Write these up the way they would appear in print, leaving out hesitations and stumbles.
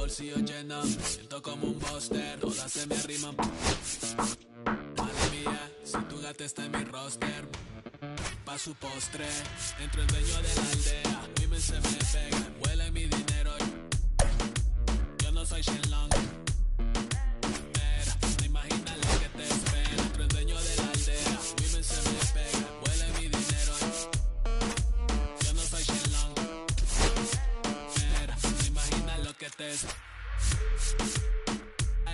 bolsillo lleno, siento como un buster, todas se me arriman. Madre mía, si tu gata está en mi roster, pa' su postre, entre el dueño de la aldea, women se me pegan, huele mi dinero. Yo no soy Shenlong, pero no imaginas lo que te espera, entre el dueño de la aldea, women se me pegan, huele mi dinero. Yo no soy Shenlong, pero no imaginas lo que te espera.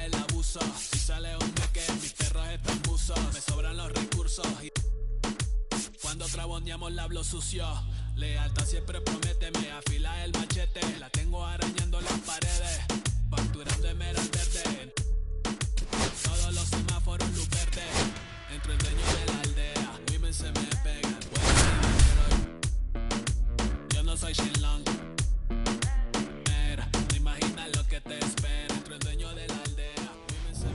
El abuso, si sale un meque, mis perros están buzos, me sobran los recursos y cuando traboneamos la hablo sucio. Lealtad siempre promete, me afila el machete, la tengo arañando las paredes, facturando emerald verde, todos los semáforos luz verde, entre el dueño de la aldea, women se me pegan, yo no soy Shenlong, mira, no imaginas lo que te espera, entre el dueño de la aldea, women se me...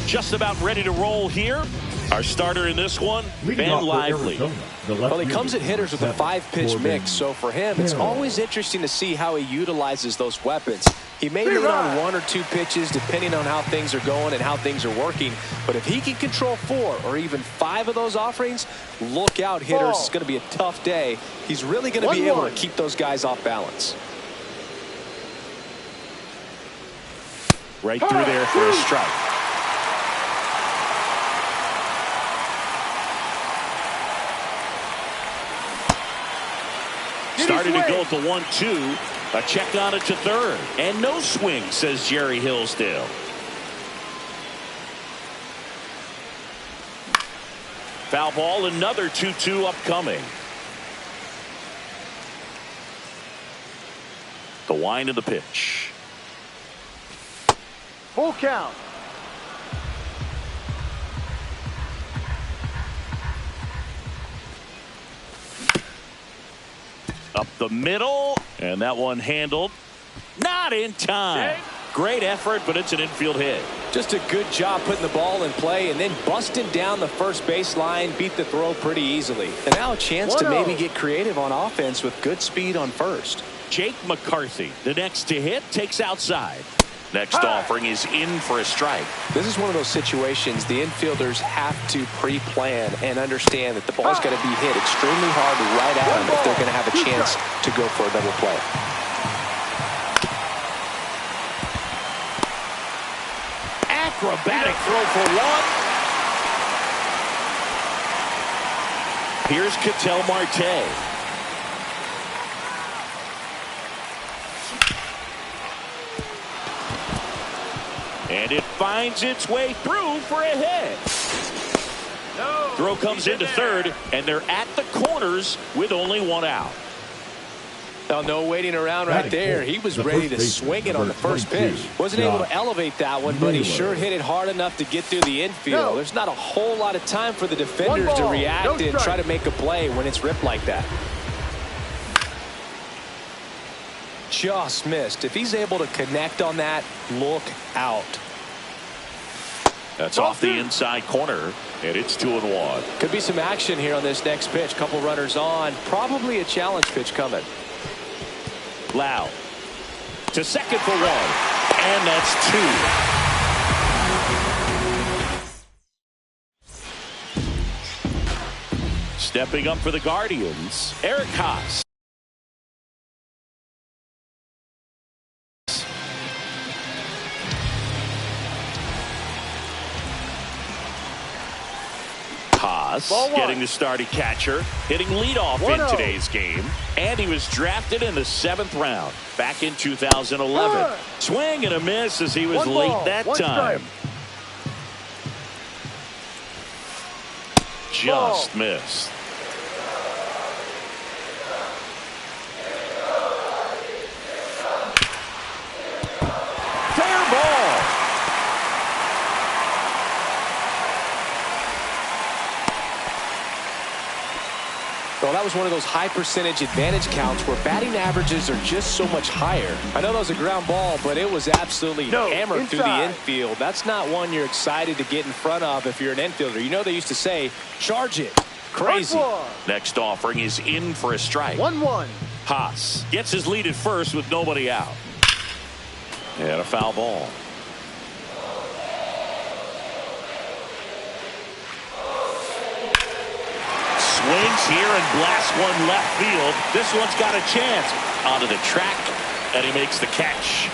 Just about ready to roll here. Our starter in this one, Van Lively. Well, he comes at hitters with a 5-pitch mix, so for him, it's always interesting to see how he utilizes those weapons. He may lean on 1 or 2 pitches depending on how things are going and how things are working, but if he can control 4 or even 5 of those offerings, look out, hitters. It's going to be a tough day. He's really going to be able to keep those guys off balance. Right through there for a strike. Starting to go at the 1-2. A check on it to third. And no swing, says Jerry Hillsdale. Foul ball, another 2-2 upcoming. The wind of the pitch. Full count. Up the middle, and that one handled. Not in time. Great effort, but it's an infield hit. Just a good job putting the ball in play and then busting down the first baseline, beat the throw pretty easily. And now a chance to maybe get creative on offense with good speed on first. Jake McCarthy, the next to hit, takes outside. Next offering is in for a strike. This is one of those situations the infielders have to pre-plan and understand that the ball's got to be hit extremely hard right at them if they're going to have a chance to go for a double play. Acrobatic throw for one. Here's Ketel Marte. And it finds its way through for a hit. Throw comes into third, and they're at the corners with only one out. Well, no waiting around right there. He was ready to swing it on the first pitch. Wasn't able to elevate that one, but he sure hit it hard enough to get through the infield. There's not a whole lot of time for the defenders to react and try to make a play when it's ripped like that. Just missed. If he's able to connect on that, look out. That's off the inside corner, and it's 2-1. Could be some action here on this next pitch. Couple runners on. Probably a challenge pitch coming. Lau to second for one, and that's 2. Stepping up for the Guardians, Eric Haas. Getting the start at catcher, hitting leadoff in today's game, and he was drafted in the 7th round back in 2011. Swing and a miss as he was late that time. Just missed. Fair ball. Well, that was one of those high percentage advantage counts where batting averages are just so much higher. I know that was a ground ball, but it was absolutely hammered through the infield. That's not one you're excited to get in front of if you're an infielder. You know they used to say, charge it. Crazy. Next offering is in for a strike. 1-1. Haas gets his lead at first with nobody out. And a foul ball. Swings here and blasts one left field. This one's got a chance. Onto the track, and he makes the catch.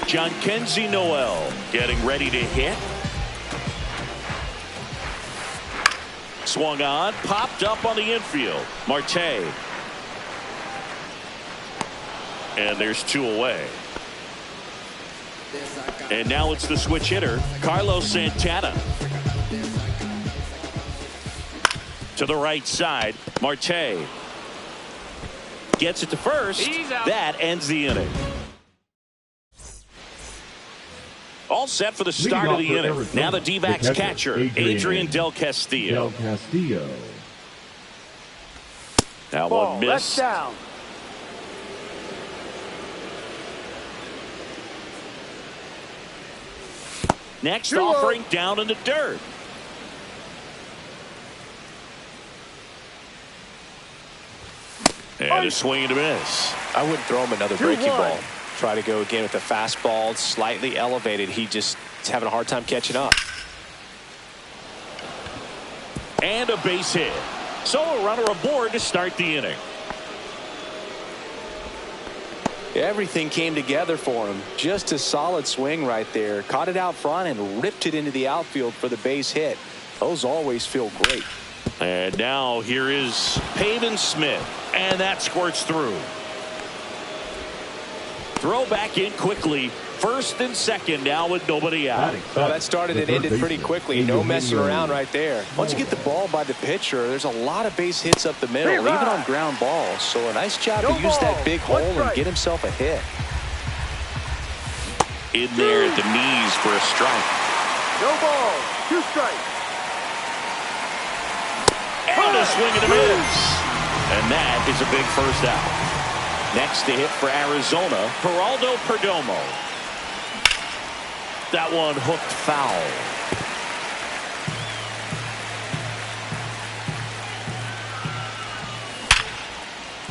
Jhonkensy Noel getting ready to hit. Swung on, popped up on the infield. Marte. And there's 2 away. And now it's the switch hitter, Carlos Santana. To the right side, Marte. Gets it to first. That ends the inning. All set for the start of the inning. Now the D-backs catcher, Adrian Del Castillo. That one missed. Next offering down in the dirt. And a swing and a miss. I wouldn't throw him another breaking ball. Try to go again with the fastball, slightly elevated. He just is having a hard time catching up. And a base hit. So a runner aboard to start the inning. Everything came together for him. Just a solid swing right there. Caught it out front and ripped it into the outfield for the base hit. Those always feel great. And now here is Pavin Smith. And that squirts through. Throw back in quickly. First and second now with nobody out. Well, that started and ended pretty quickly. No messing around right there. Once you get the ball by the pitcher, there's a lot of base hits up the middle, even on ground balls. So a nice job to use that big hole and get himself a hit. In there at the knees for a strike. No ball. 2 strikes. And a swing and a miss. And that is a big first out. Next to hit for Arizona, Geraldo Perdomo. That one hooked foul.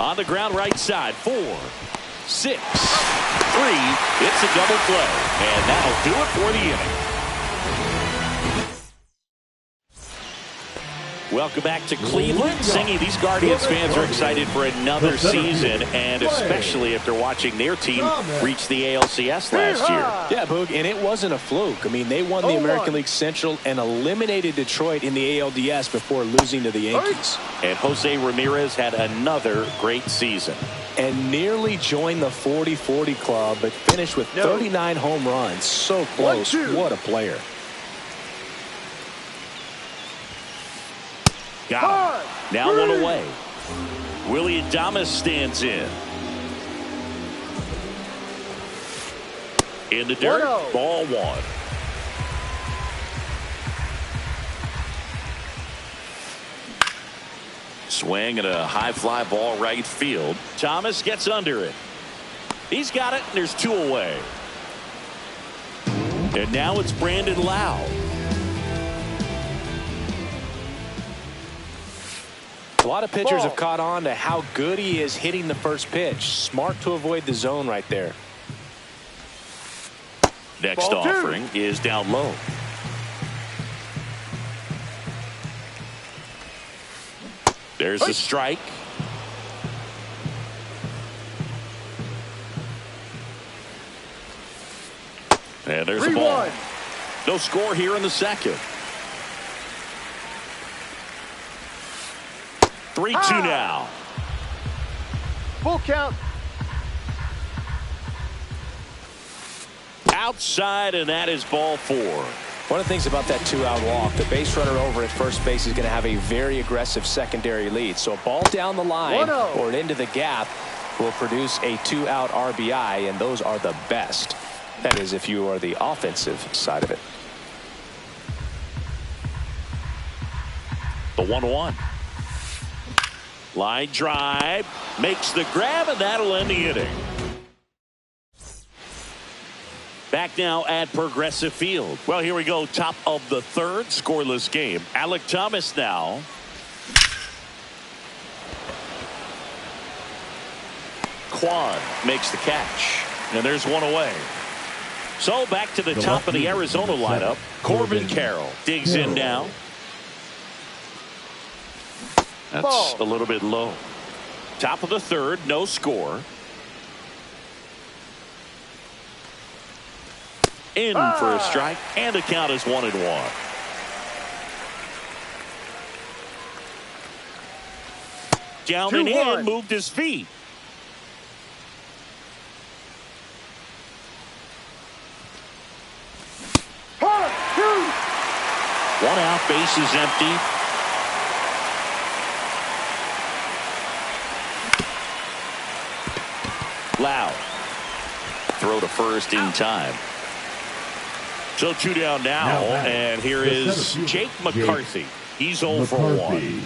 On the ground right side, 4, 6, 3. It's a double play. And that'll do it for the inning. Welcome back to Cleveland. Singy, these Guardians fans are excited for another season, and especially after watching their team reach the ALCS last year. Yeah, Boog, and it wasn't a fluke. I mean, they won the American League Central and eliminated Detroit in the ALDS before losing to the Yankees. And Jose Ramirez had another great season. And nearly joined the 40-40 club, but finished with 39 home runs. So close. What a player. Got him. Now 1 away. Willy Adames stands in. In the dirt. Ball 1. Swing and a high fly ball right field. Thomas gets under it. He's got it, and there's 2 away. And now it's Brandon Lowe. A lot of pitchers have caught on to how good he is hitting the first pitch. Smart to avoid the zone right there. Next offering is down low. There's a strike. And there's a ball. No score here in the second. 3-2 now. Full count. Outside, and that is ball 4. One of the things about that 2-out walk, the base runner over at first base is going to have a very aggressive secondary lead. So a ball down the line or into the gap will produce a 2-out RBI, and those are the best. That is, if you are the offensive side of it. The 1-1. Line drive, makes the grab, and that'll end the inning. Back now at Progressive Field. Well, here we go. Top of the third, scoreless game. Alec Thomas now. Quan makes the catch. And there's one away. So back to the top of the Arizona lineup. Corbin Carroll digs in now. That's a little bit low. Top of the third, no score. In for a strike, and the count is 1-1. Down and in, moved his feet. One out, base is empty. Loud. Throw to first in time. So 2 down now, and here is Jake McCarthy. He's 0 for 1.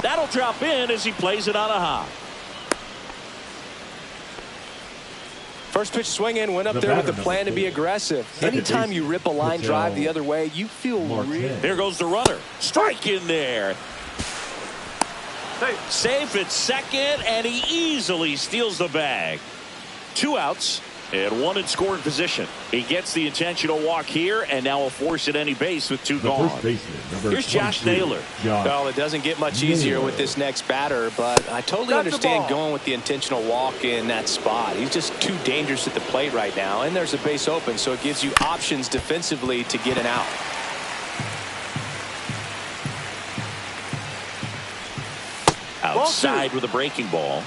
That'll drop in as he plays it on a hop. First pitch swing in, went up there with the plan to be aggressive. Anytime you rip a line drive the other way, you feel really... There goes the runner. Strike in there. Safe at second, and he easily steals the bag. 2 outs and 1 in scoring position. He gets the intentional walk here, and now will force at any base with 2 gone. Here's Josh Naylor. Well, it doesn't get much easier with this next batter, but I totally understand going with the intentional walk in that spot. He's just too dangerous at the plate right now, and there's a base open, so it gives you options defensively to get an out. Outside with a breaking ball.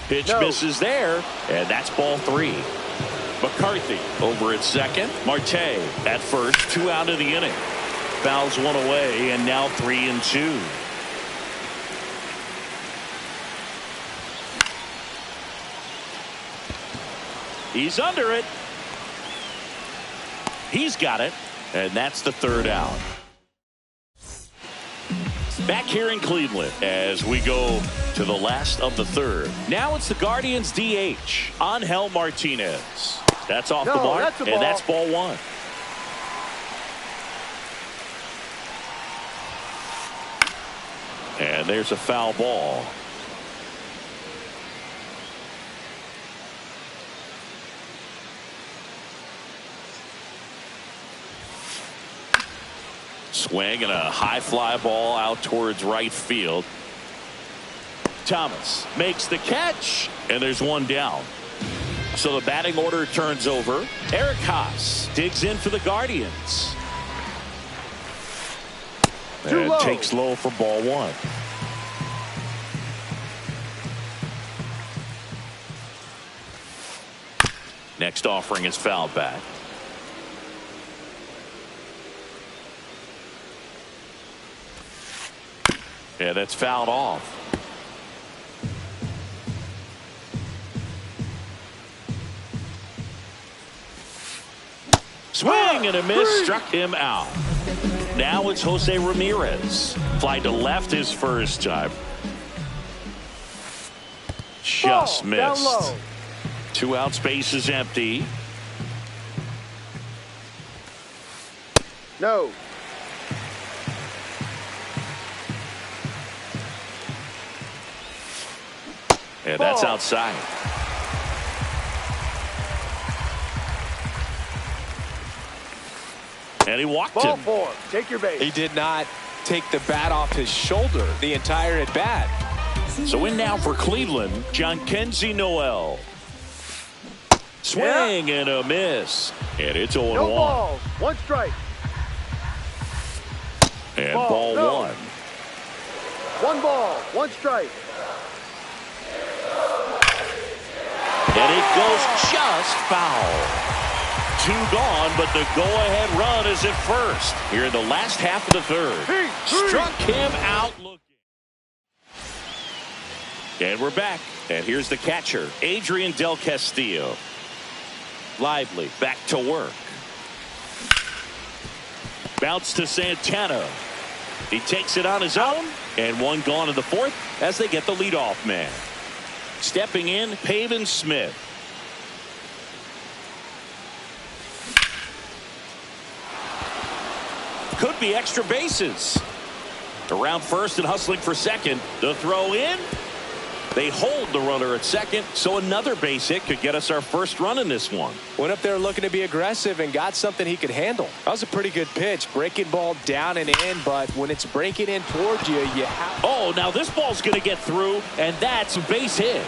Pitch misses there, and that's ball 3. McCarthy over at second. Marte at first. 2 out of the inning. Fouls 1 away, and now 3-2. He's under it. He's got it, and that's the 3rd out. Back here in Cleveland as we go to the last of the 3rd. Now it's the Guardians DH, Angel Martinez. That's off the mark, and that's ball 1. And there's a foul ball. Swing and a high fly ball out towards right field. Thomas makes the catch, and there's 1 down. So the batting order turns over. Eric Haas digs in for the Guardians. And takes low for ball 1. Next offering is fouled back. Yeah, that's fouled off. Swing and a miss, struck him out. Now it's Jose Ramirez. Fly to left his first time. Just missed. 2 outs, base is empty. No. And that's outside. And he walked him. Ball 4. Take your base. He did not take the bat off his shoulder the entire at bat. So in now for Cleveland, Jhonkensy Noel. Swing and a miss. And it's 0-1. No balls. 1 strike. And ball 1. 1 ball. 1 strike. And it goes just foul. 2 gone, but the go-ahead run is at first. Here in the last half of the 3rd. Struck him out looking. And we're back. And here's the catcher, Adrian Del Castillo. Lively, back to work. Bounce to Santana. He takes it on his own, and one gone in the fourth as they get the leadoff man. Stepping in, Pavin Smith. Could be extra bases. Around first and hustling for second. The throw in. They hold the runner at second, so another base hit could get us our first run in this one. Went up there looking to be aggressive and got something he could handle. That was a pretty good pitch. Breaking ball down and in, but when it's breaking in towards you, you have... Oh, now this ball's going to get through, and that's a base hit.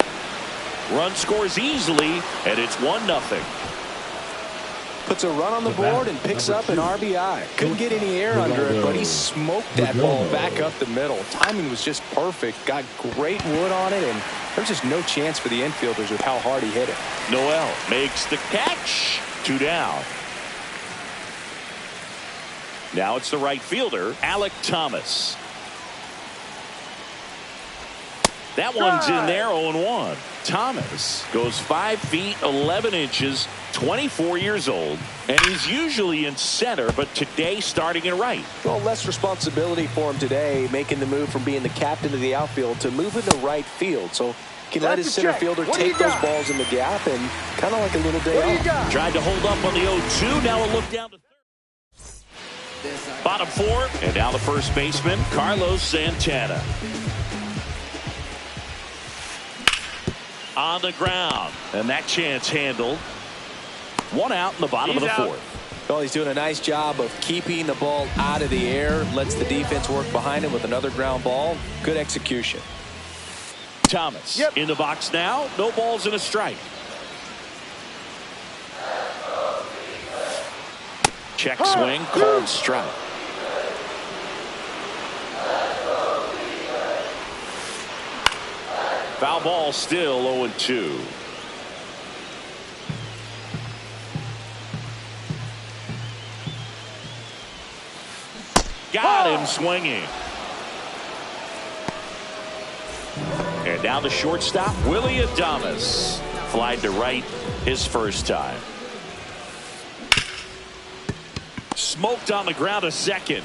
Run scores easily, and it's 1-0. Puts a run on the board and picks up an RBI. Couldn't get any air under it, but he smoked that ball back up the middle. Timing was just perfect. Got great wood on it, and there's just no chance for the infielders with how hard he hit it. Noel makes the catch. 2 down. Now it's the right fielder, Alek Thomas. That one's in there, 0-1. Thomas goes 5 feet 11 inches, 24 years old, and he's usually in center, but today starting in right. Well, less responsibility for him today, making the move from being the captain of the outfield to moving to right field. So he can let his center fielder take those balls in the gap and kind of like a little day off. Tried to hold up on the 0-2. Now a look down to third. Bottom 4, and now the first baseman, Carlos Santana. On the ground, and that chance handled. 1 out in the bottom of the 4th. Well, he's doing a nice job of keeping the ball out of the air. Lets the defense work behind him with another ground ball. Good execution. Thomas in the box now. No balls and a strike. Check swing, called strike. Foul ball, still 0-2. Got him swinging. And now the shortstop, Willy Adames. Flied to right his first time. Smoked on the ground a second.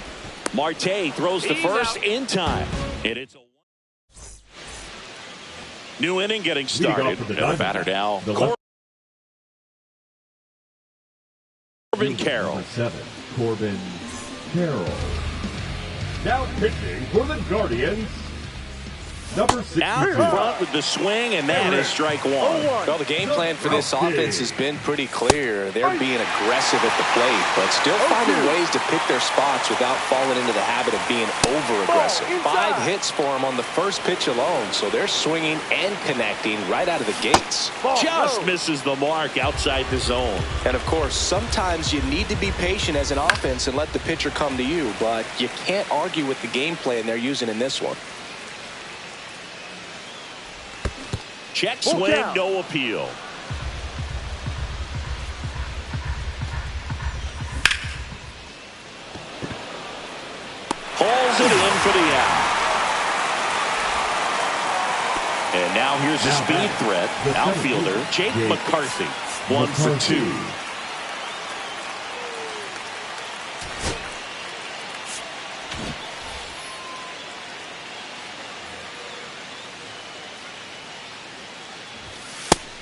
Marte throws to first in time. And it's a new inning getting started. And the batter now, Corbin Carroll. 7, Corbin Carroll. Now pitching for the Guardians, number 6. Out in front with the swing, and that is strike 1. Well, the game plan for this offense has been pretty clear. They're being aggressive at the plate, but still finding ways to pick their spots without falling into the habit of being over-aggressive. 5 hits for them on the first pitch alone, so they're swinging and connecting right out of the gates. Just misses the mark outside the zone. And, of course, sometimes you need to be patient as an offense and let the pitcher come to you, but you can't argue with the game plan they're using in this one. Check swing, no appeal. Hauls it in for the out. And now here's a speed threat. Outfielder Jake McCarthy. 1 for 2.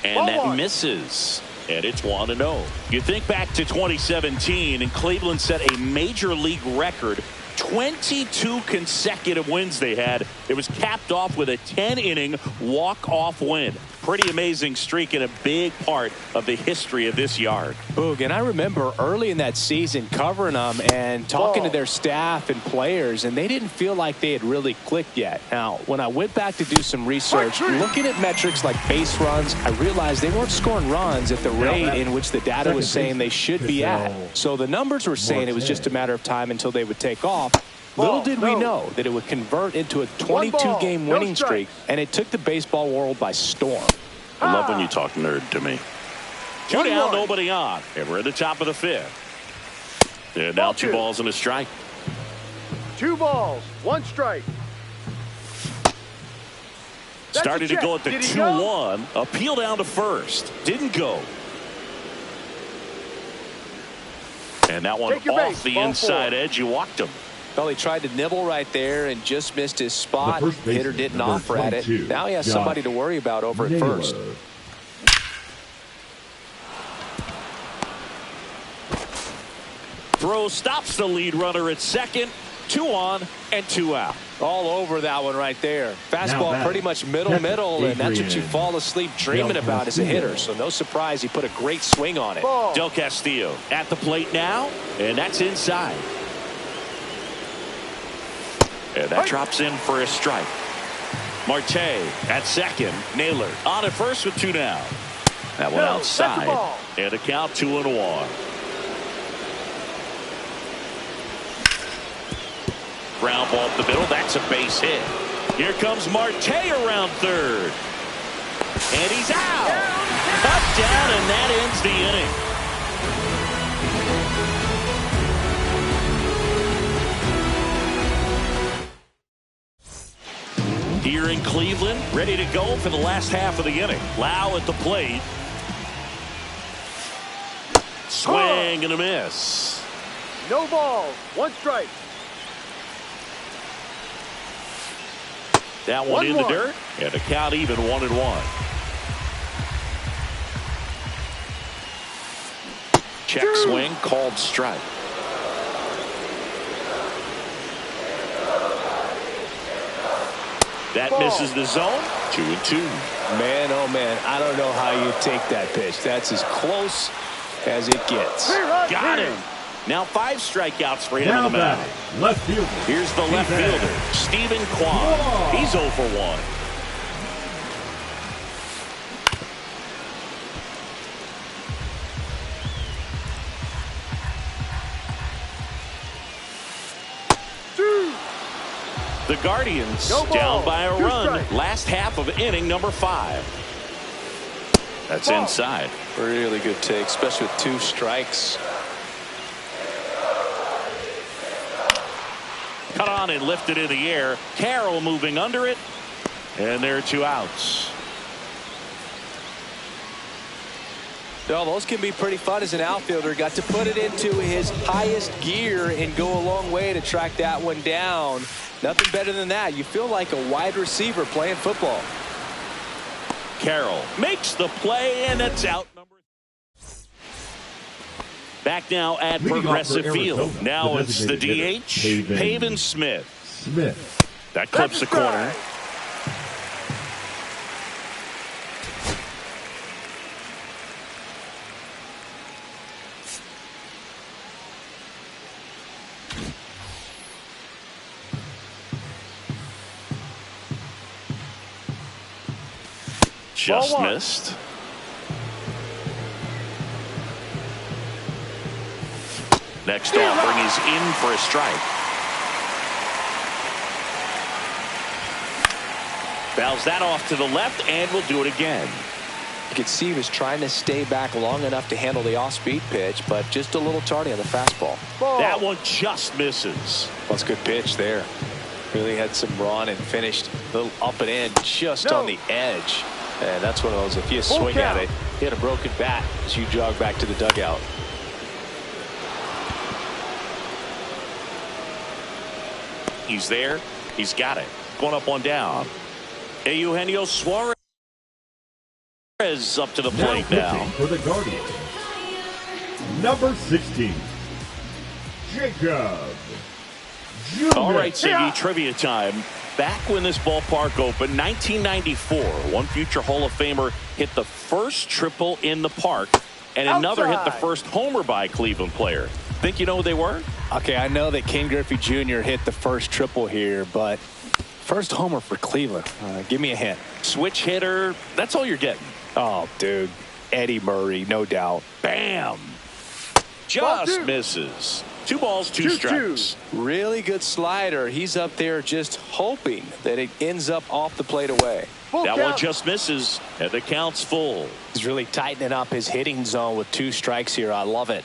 And that misses. And it's 1-0. You think back to 2017, and Cleveland set a major league record. 22 consecutive wins they had. It was capped off with a 10-inning walk-off win. Pretty amazing streak and a big part of the history of this yard. Boog, and I remember early in that season covering them and talking to their staff and players, and they didn't feel like they had really clicked yet. Now, when I went back to do some research, looking at metrics like base runs, I realized they weren't scoring runs at the rate in which the data was saying they should be at. So the numbers were saying it was just a matter of time until they would take off. Little did we know that it would convert into a 22-game winning streak, and it took the baseball world by storm. I love when you talk nerd to me. 2 down, nobody on, and we're at the top of the 5th. And now 2 balls and a strike. 2 balls, 1 strike. Started to go at the 2-1. Appeal down to first. Didn't go. And that one off the inside edge. You walked him. Well, he tried to nibble right there and just missed his spot. The first Hitter baseman, didn't number offer at it. 22, Now he has Josh somebody to worry about over at first. Naylor. Throw stops the lead runner at second. 2 on and 2 out. All over that one right there. Fastball pretty much middle, and that's what you fall asleep dreaming about as a hitter. So no surprise he put a great swing on it. Ball. Del Castillo at the plate now, and that's inside. And that drops in for a strike. Marte at second. Naylor on at first with 2 down. That one outside. And a count 2-1. Ground ball up the middle. That's a base hit. Here comes Marte around third. And he's out. Cut down, and that ends the inning. Here in Cleveland, ready to go for the last half of the inning. Lau at the plate. Swing and a miss. No balls. 1 strike. That one in the dirt, and a count even 1-1. Check swing, called strike. That misses the zone. 2-2. Man, oh man, I don't know how you take that pitch. That's as close as it gets. Got him. Now 5 strikeouts for him on the mound. Left fielder. Here's the left fielder, Stephen Kwan. He's 0 for 1. The Guardians down by a run. Last half of inning number 5. That's inside. Really good take, especially with 2 strikes. Cut on and lifted in the air. Carroll moving under it. And there are 2 outs. Well, those can be pretty fun as an outfielder. Got to put it into his highest gear and go a long way to track that one down. Nothing better than that. You feel like a wide receiver playing football. Carroll makes the play, and it's out. Back now at Progressive Field. Now it's the DH, Pavin Smith. That clips the corner. Just missed. Next offering is in for a strike. Fouls that off to the left, and will do it again. You could see he was trying to stay back long enough to handle the off-speed pitch, but just a little tardy on the fastball. That one just misses. Well, it's a good pitch there. Really had some run and finished a little up and in just on the edge. And that's one of those, if you swing at it, hit a broken bat as you jog back to the dugout. He's there. He's got it. 1 up, 1 down. Eugenio Suarez up to the plate now. For the Guardians, number 16, Jacob Junis. All right, Siggy, trivia time. Back when this ballpark opened, 1994, one future Hall of Famer hit the first triple in the park, and another hit the first homer by a Cleveland player. Think you know who they were? Okay, I know that Ken Griffey Jr. hit the first triple here, but first homer for Cleveland. Give me a hint. Switch hitter. That's all you're getting. Oh, dude. Eddie Murray, no doubt. Bam. Just misses. 2 balls, 2 strikes. Really good slider. He's up there just hoping that it ends up off the plate away. That one just misses, and the count's full. He's really tightening up his hitting zone with 2 strikes here. I love it.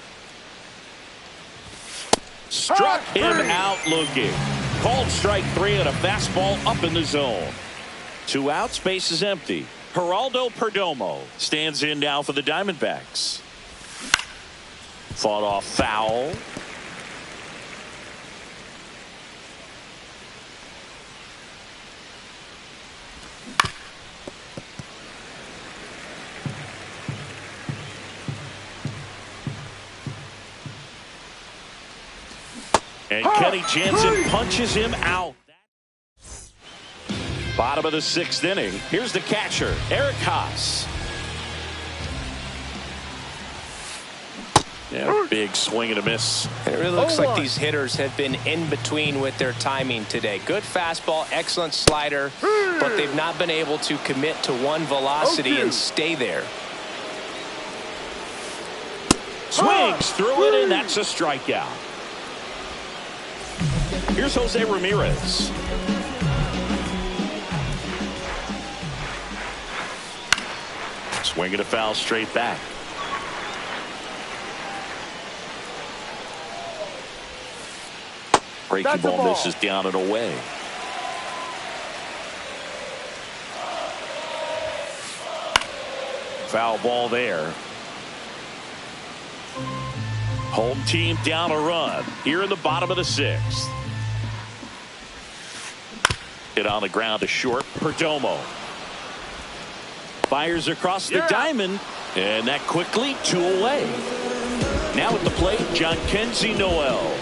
Struck him out looking. Called strike 3 and a fastball up in the zone. 2 outs, base is empty. Geraldo Perdomo stands in now for the Diamondbacks. Fought off foul. And Kenny Jansen punches him out. Bottom of the 6th inning. Here's the catcher, Eric Haas. Yeah, big swing and a miss. And it really looks like these hitters have been in between with their timing today. Good fastball, excellent slider, but they've not been able to commit to one velocity and stay there. Swings through it, and that's a strikeout. Here's Jose Ramirez. Swinging a foul straight back. Breaking ball misses down and away. Foul ball there. Home team down a run here in the bottom of the 6th. Hit on the ground to short. Perdomo fires across the diamond, and that quickly 2 away. Now at the plate, Jhonkensy Noel.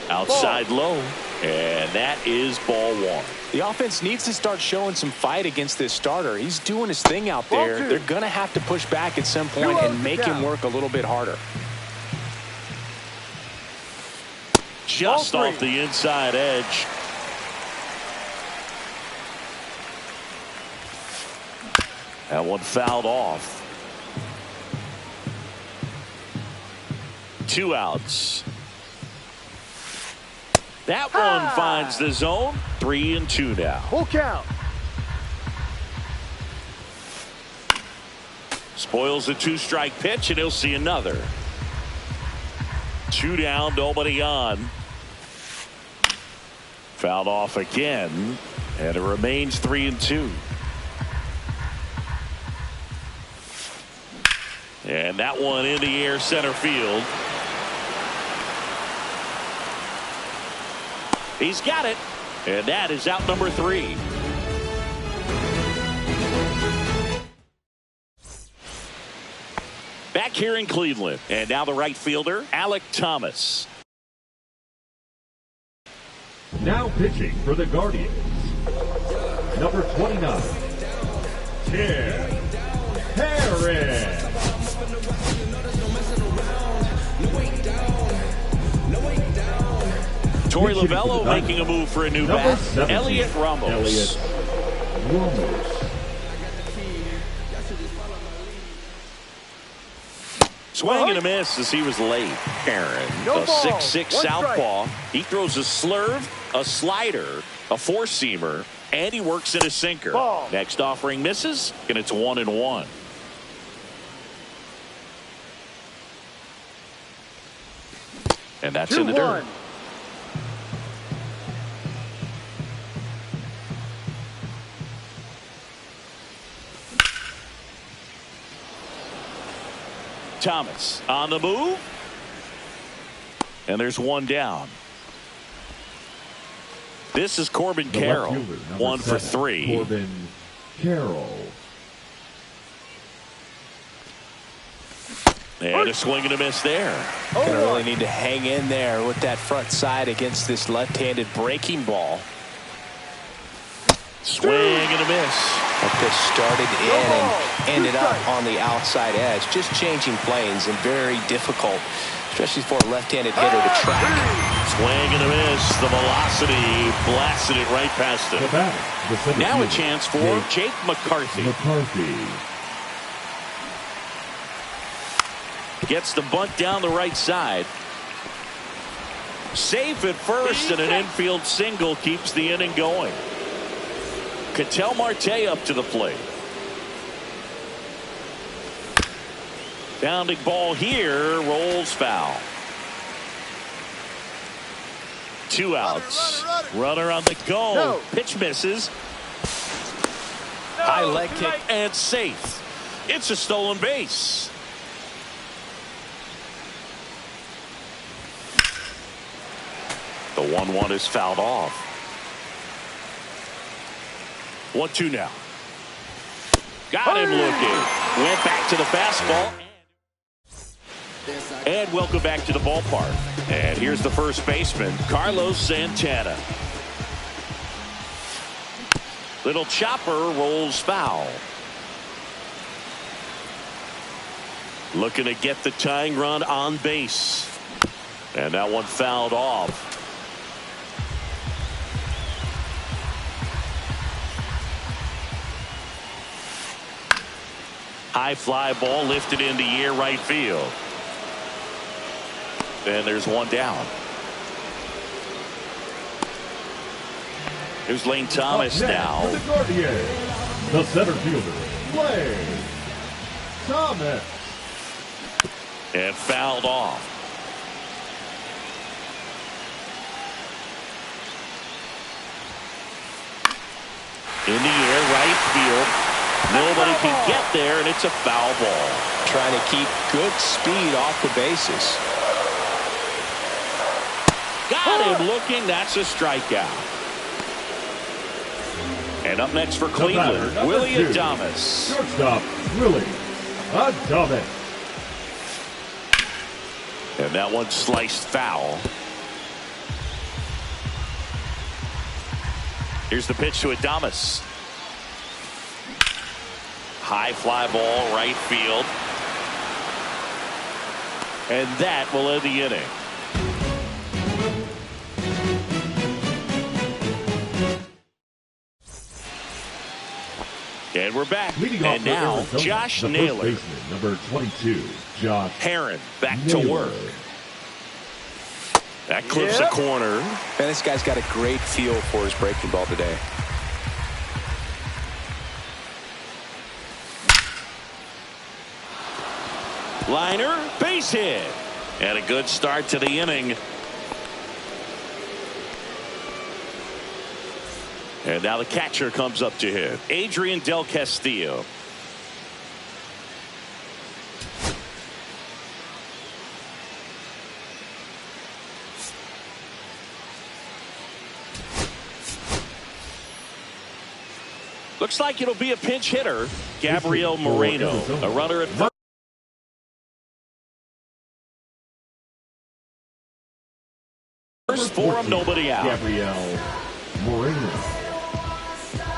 Outside low, and that is ball 1. The offense needs to start showing some fight against this starter. He's doing his thing out there. They're going to have to push back at some point and make him work a little bit harder. Just off the inside edge. That one fouled off. 2 outs. That one finds the zone. 3-2 now. Full count. Spoils a 2-strike pitch, and he'll see another. 2 down, nobody on. Fouled off again, and it remains 3-2. And that one in the air center field. He's got it, and that is out number 3. Back here in Cleveland, and now the right fielder, Alek Thomas. Now pitching for the Guardians, number 29, Tim Herrin. Torey Lovullo making a move for a new bat. Elliot Ramos. Swing and a miss as he was late. Aaron, a 6'6" southpaw. He throws a slurve, a slider, a four-seamer, and he works in a sinker. Next offering misses, and it's 1-1. And that's in the dirt. Thomas on the move, and there's one down. This is Corbin Carroll, 1 for 3. Corbin Carroll. And a swing and a miss there. Gonna really need to hang in there with that front side against this left-handed breaking ball. Swing and a miss. That pitch started in and ended up on the outside edge. Just changing planes and very difficult, especially for a left-handed hitter to track. Swing and a miss. The velocity blasted it right past him. Now a chance for Jake McCarthy. Gets the bunt down the right side. Safe at first, and an infield single keeps the inning going. Ketel Marte up to the plate. Bounding ball here, rolls foul. 2 outs. Runner on the go. No. Pitch misses. High leg kick. And safe. It's a stolen base. The 1-1 is fouled off. 1-2 now. Got him looking. Went back to the fastball. And welcome back to the ballpark. And here's the first baseman, Carlos Santana. Little chopper rolls foul. Looking to get the tying run on base. And that one fouled off. High fly ball lifted in the air right field. And there's one down. Here's Lane Thomas now. For the Guardians, the center fielder, Lane Thomas. And fouled off. In the air, right field. Nobody can get there, and it's a foul ball. Trying to keep good speed off the bases. Got him looking. That's a strikeout. And up next for Cleveland, Willy Adames. Shortstop, Willy Adames. And that one sliced foul. Here's the pitch to Adames. High fly ball, right field. And that will end the inning. And we're back. And now, Josh Naylor. Baseman, number 22, Josh Herron back Naylor. to work. That clips a corner. Man, this guy's got a great feel for his breaking ball today. Liner, base hit. And a good start to the inning. And now the catcher comes up to hit. Adrian Del Castillo. Looks like it'll be a pinch hitter. Gabriel Moreno, a runner at first. First for him, nobody out. Gabriel Moreno.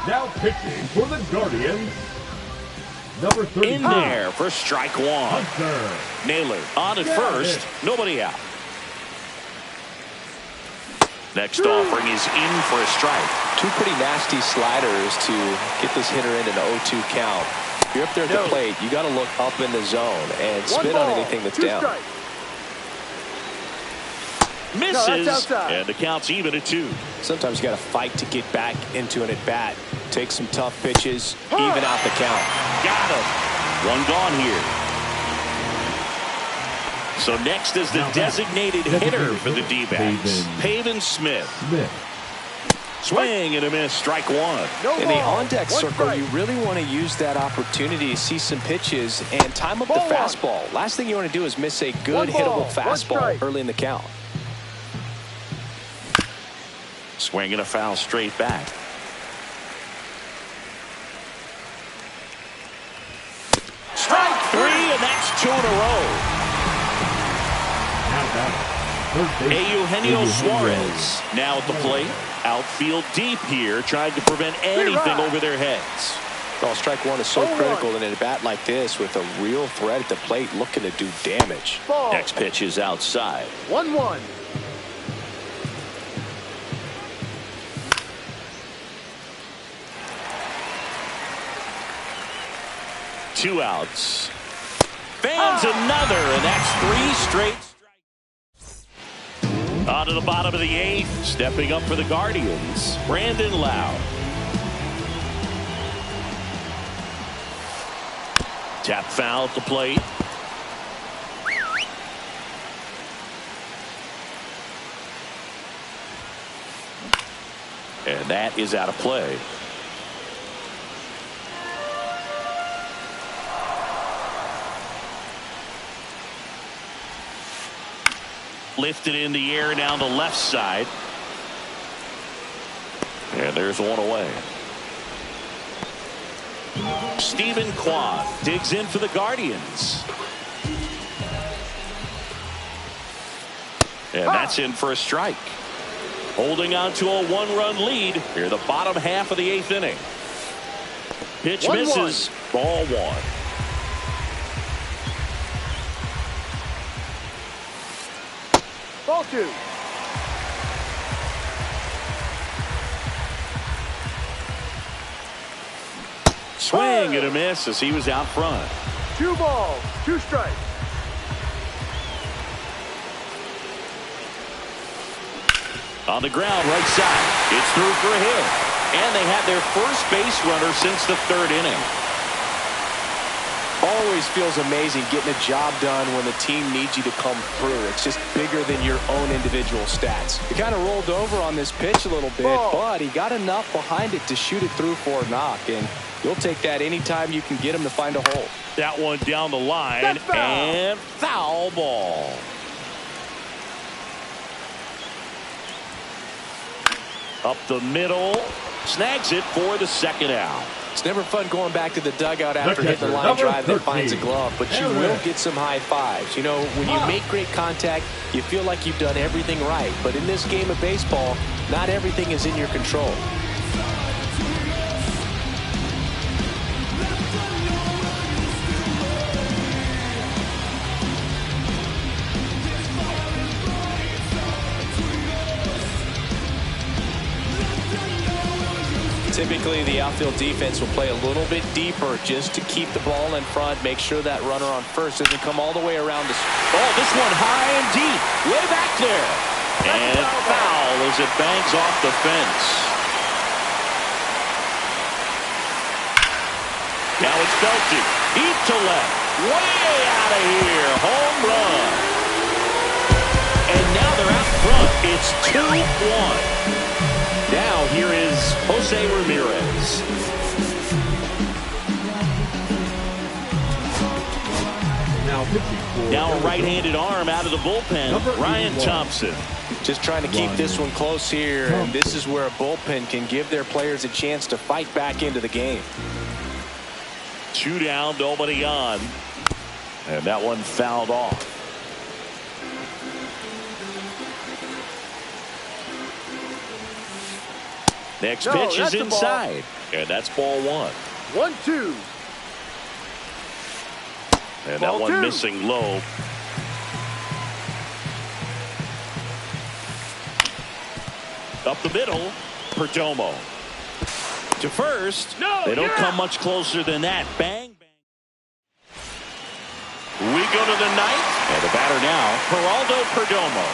Now pitching for the Guardians, number 30. In there for strike one. Hunter. Naylor on at first, nobody out. Next offering is in for a strike. Two pretty nasty sliders to get this hitter in an 0-2 count. If you're up there at the plate, you got to look up in the zone and spin on anything that's down. Strike. Misses, and the count's even at 2. Sometimes you got to fight to get back into an at-bat. Take some tough pitches, even out the count. Got him. One gone here. So next is the designated hitter for the D-backs, Pavin Smith. Swing and a miss, strike one. In the on-deck circle, you really want to use that opportunity to see some pitches and time up the fastball. Last thing you want to do is miss a good hittable fastball early in the count. Swing and a foul straight back. Strike 3, and that's 2 in a row. Eugenio Suarez now at the plate. Outfield deep here, trying to prevent anything over their heads. Well, strike one is so critical in a bat like this with a real threat at the plate looking to do damage. Next pitch is outside. 1-1. Two outs. Fans another, and that's 3 straight. On to the bottom of the 8th, stepping up for the Guardians, Brandon Lowe. Tap foul at the plate. And that is out of play. Lifted in the air down the left side. And there's one away. Stephen Kwan digs in for the Guardians. And that's in for a strike. Holding on to a one-run lead here, the bottom half of the 8th inning. Pitch misses. Ball 1. Ball 2. Swing and a miss as he was out front. 2 balls, 2 strikes. On the ground, right side. It's through for a hit. And they have their first base runner since the 3rd inning. Always feels amazing getting a job done when the team needs you to come through. It's just bigger than your own individual stats. He kind of rolled over on this pitch a little bit, but he got enough behind it to shoot it through for a knock. And you'll take that anytime you can get him to find a hole. That one down the line, and foul ball. Up the middle, snags it for the 2nd out. It's never fun going back to the dugout after hitting the line drive that finds a glove, but you will get some high fives. You know, when you make great contact, you feel like you've done everything right. But in this game of baseball, not everything is in your control. Typically, the outfield defense will play a little bit deeper just to keep the ball in front, make sure that runner on first doesn't come all the way around. Oh, this one high and deep, way back there. And foul as it bangs off the fence. Now it's belted, deep to left, way out of here, home run. And now they're out front. It's 2-1. Now here is Jose Ramirez. Now a right-handed arm out of the bullpen, Ryan Thompson. Just trying to keep this one close here, and this is where a bullpen can give their players a chance to fight back into the game. 2 down, nobody on. And that one fouled off. Next pitch is inside. And that's ball 1. 1-2. And that one missing low. Up the middle, Perdomo. To first. They don't come much closer than that. Bang, bang. We go to the 9th. And the batter now, Geraldo Perdomo.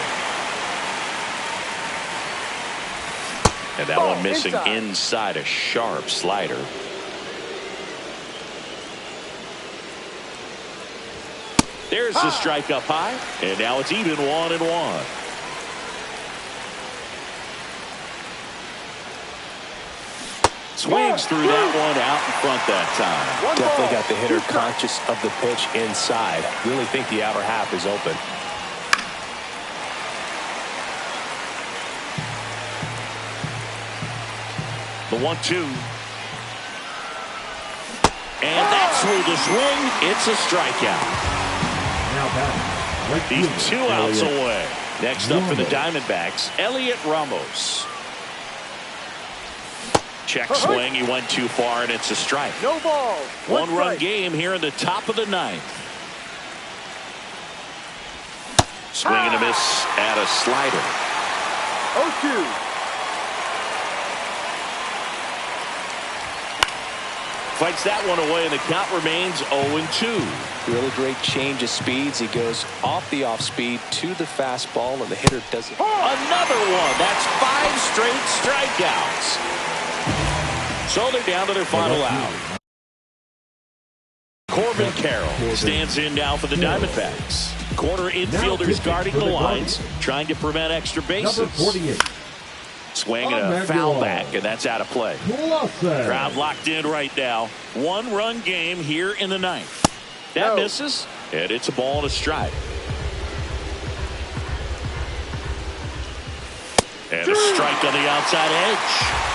And that one missing inside a sharp slider. There's the strike up high. And now it's even 1-1. Swings through that one out in front that time. Definitely got the hitter conscious of the pitch inside. Really think the outer half is open. The 1-2. And that's through the swing. It's a strikeout. He's 2 outs away. Next up for the Diamondbacks, Elliot Ramos. Check swing. He went too far, and it's a strike. No ball. 1-run game here in the top of the 9th. Swing and a miss at a slider. 0-2. Fights that one away, and the count remains 0-2. Really great change of speeds. He goes off the off speed to the fastball, and the hitter doesn't. Another one. That's 5 straight strikeouts. So they're down to their final out. Corbin Carroll stands in now for the Diamondbacks. Corner infielders guarding the lines, trying to prevent extra bases. Swing and a foul back, and that's out of play. Crowd locked in right now. 1-run game here in the 9th. That misses, and it's a ball and a strike. And a strike on the outside edge.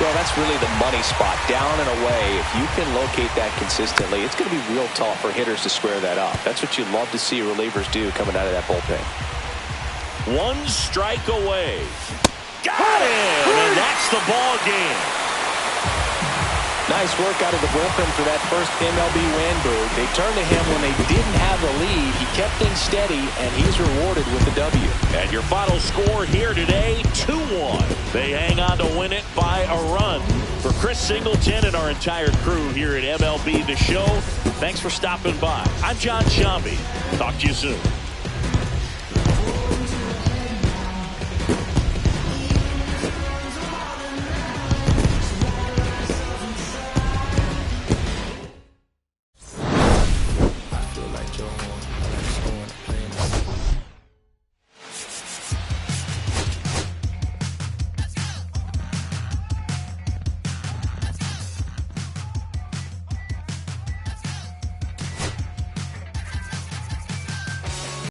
Well, that's really the money spot, down and away. If you can locate that consistently, it's going to be real tough for hitters to square that up. That's what you love to see relievers do coming out of that bullpen. One strike away. Got him! And that's the ball game. Nice work out of the bullpen for that first MLB win, Boog. They turned to him when they didn't have the lead. He kept things steady, and he's rewarded with the W. And your final score here today, 2-1. They hang on to win it by a run. For Chris Singleton and our entire crew here at MLB The Show, thanks for stopping by. I'm John Shambi. Talk to you soon.